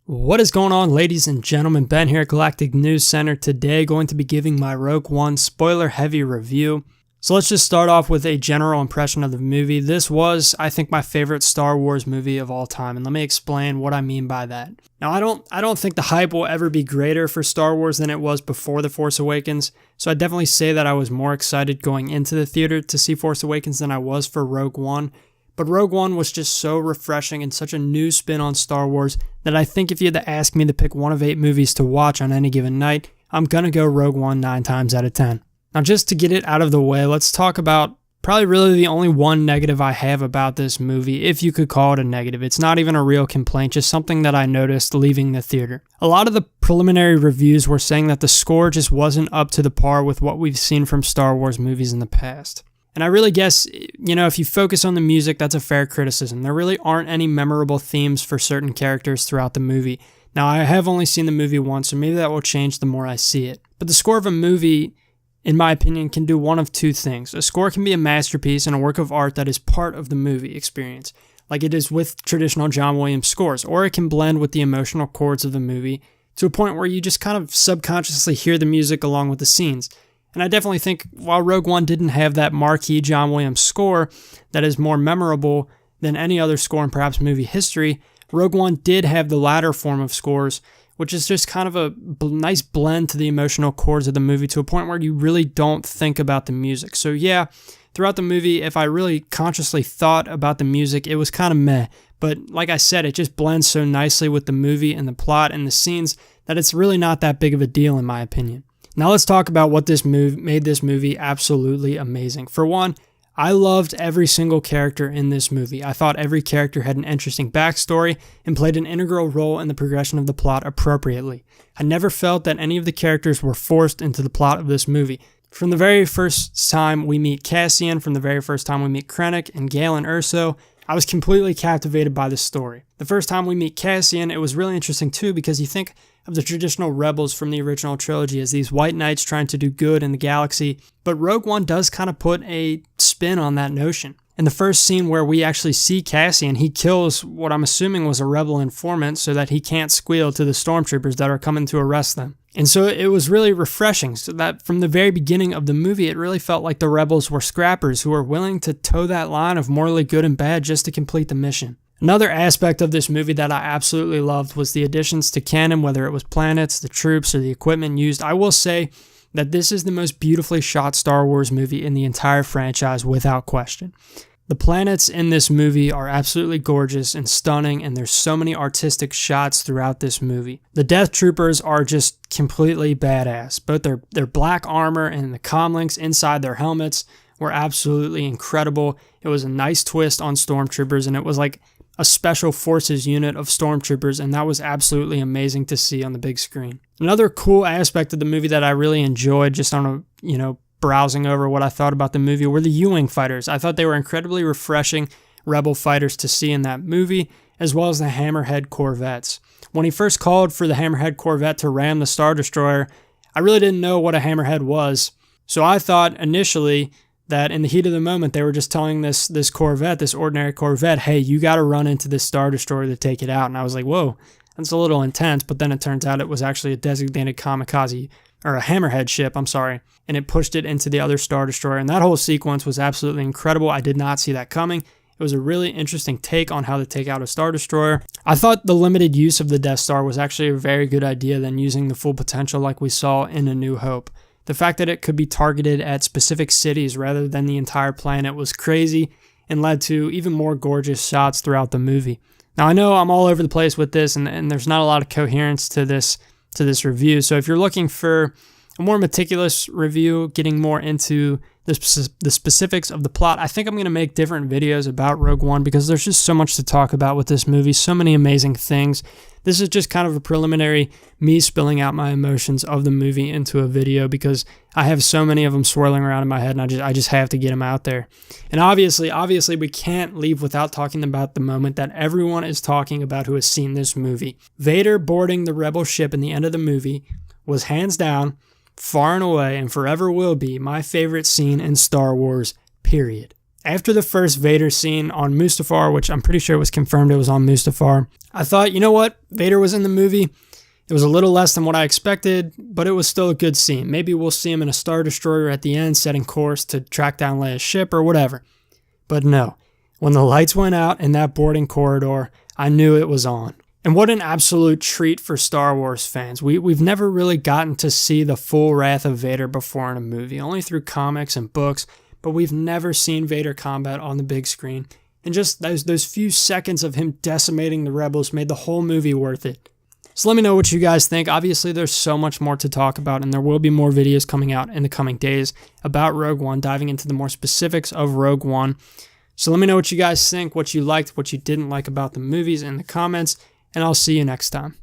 What is going on, ladies and gentlemen? Ben here at Galactic News Center. Today going to be giving my Rogue One spoiler-heavy review. So let's just start off with a general impression of the movie. This was, I think, my favorite Star Wars movie of all time, and let me explain what I mean by that. Now, I don't think the hype will ever be greater for Star Wars than it was before The Force Awakens, so I'd definitely say that I was more excited going into the theater to see Force Awakens than I was for Rogue One. But Rogue One was just so refreshing and such a new spin on Star Wars that I think if you had to ask me to pick one of 8 movies to watch on any given night, I'm gonna go Rogue One 9 times out of 10. Now, just to get it out of the way, let's talk about probably really the only one negative I have about this movie, if you could call it a negative. It's not even a real complaint, just something that I noticed leaving the theater. A lot of the preliminary reviews were saying that the score just wasn't up to the par with what we've seen from Star Wars movies in the past. And I really guess, if you focus on the music, that's a fair criticism. There really aren't any memorable themes for certain characters throughout the movie. Now, I have only seen the movie once, so maybe that will change the more I see it. But the score of a movie, in my opinion, can do one of two things. A score can be a masterpiece and a work of art that is part of the movie experience, like it is with traditional John Williams scores, or it can blend with the emotional chords of the movie to a point where you just kind of subconsciously hear the music along with the scenes. And I definitely think while Rogue One didn't have that marquee John Williams score that is more memorable than any other score in perhaps movie history, Rogue One did have the latter form of scores, which is just kind of a nice blend to the emotional chords of the movie to a point where you really don't think about the music. So yeah, throughout the movie, if I really consciously thought about the music, it was kind of meh. But like I said, it just blends so nicely with the movie and the plot and the scenes that it's really not that big of a deal in my opinion. Now let's talk about what made this movie absolutely amazing. For one, I loved every single character in this movie. I thought every character had an interesting backstory and played an integral role in the progression of the plot appropriately. I never felt that any of the characters were forced into the plot of this movie. From the very first time we meet Cassian, from the very first time we meet Krennic and Galen Erso, I was completely captivated by the story. The first time we meet Cassian, it was really interesting too because you think of the traditional rebels from the original trilogy as these white knights trying to do good in the galaxy, but Rogue One does kind of put a spin on that notion. In the first scene where we actually see Cassian, he kills what I'm assuming was a rebel informant so that he can't squeal to the stormtroopers that are coming to arrest them. And so it was really refreshing, so that from the very beginning of the movie, it really felt like the rebels were scrappers who were willing to toe that line of morally good and bad just to complete the mission. Another aspect of this movie that I absolutely loved was the additions to canon, whether it was planets, the troops, or the equipment used. I will say that this is the most beautifully shot Star Wars movie in the entire franchise without question. The planets in this movie are absolutely gorgeous and stunning, and there's so many artistic shots throughout this movie. The Death Troopers are just completely badass. Both their black armor and the comlinks inside their helmets were absolutely incredible. It was a nice twist on Stormtroopers, and it was like a special forces unit of stormtroopers, and that was absolutely amazing to see on the big screen. Another cool aspect of the movie that I really enjoyed just on browsing over what I thought about the movie were the U-Wing fighters. I thought they were incredibly refreshing rebel fighters to see in that movie, as well as the Hammerhead Corvettes. When he first called for the Hammerhead Corvette to ram the Star Destroyer, I really didn't know what a Hammerhead was, so I thought initially that in the heat of the moment, they were just telling this Corvette, this ordinary Corvette, hey, you got to run into this Star Destroyer to take it out. And I was like, whoa, that's a little intense. But then it turns out it was actually a designated kamikaze, or a Hammerhead ship, and it pushed it into the other Star Destroyer. And that whole sequence was absolutely incredible. I did not see that coming. It was a really interesting take on how to take out a Star Destroyer. I thought the limited use of the Death Star was actually a very good idea than using the full potential like we saw in A New Hope. The fact that it could be targeted at specific cities rather than the entire planet was crazy and led to even more gorgeous shots throughout the movie. Now, I know I'm all over the place with this, and there's not a lot of coherence to this review, so if you're looking for a more meticulous review, getting more into the specifics of the plot, I think I'm going to make different videos about Rogue One because there's just so much to talk about with this movie, so many amazing things. This is just kind of a preliminary me spilling out my emotions of the movie into a video because I have so many of them swirling around in my head, and I just have to get them out there. And obviously we can't leave without talking about the moment that everyone is talking about who has seen this movie. Vader boarding the Rebel ship in the end of the movie was hands down, far and away, and forever will be my favorite scene in Star Wars, period. After the first Vader scene on Mustafar, which I'm pretty sure was confirmed it was on Mustafar, I thought, you know what? Vader was in the movie. It was a little less than what I expected, but it was still a good scene. Maybe we'll see him in a Star Destroyer at the end, setting course to track down Leia's ship or whatever. But no, when the lights went out in that boarding corridor, I knew it was on. And what an absolute treat for Star Wars fans. We've never really gotten to see the full wrath of Vader before in a movie, only through comics and books, but we've never seen Vader combat on the big screen. And just those few seconds of him decimating the rebels made the whole movie worth it. So let me know what you guys think. Obviously, there's so much more to talk about, and there will be more videos coming out in the coming days about Rogue One, diving into the more specifics of Rogue One. So let me know what you guys think, what you liked, what you didn't like about the movies in the comments, and I'll see you next time.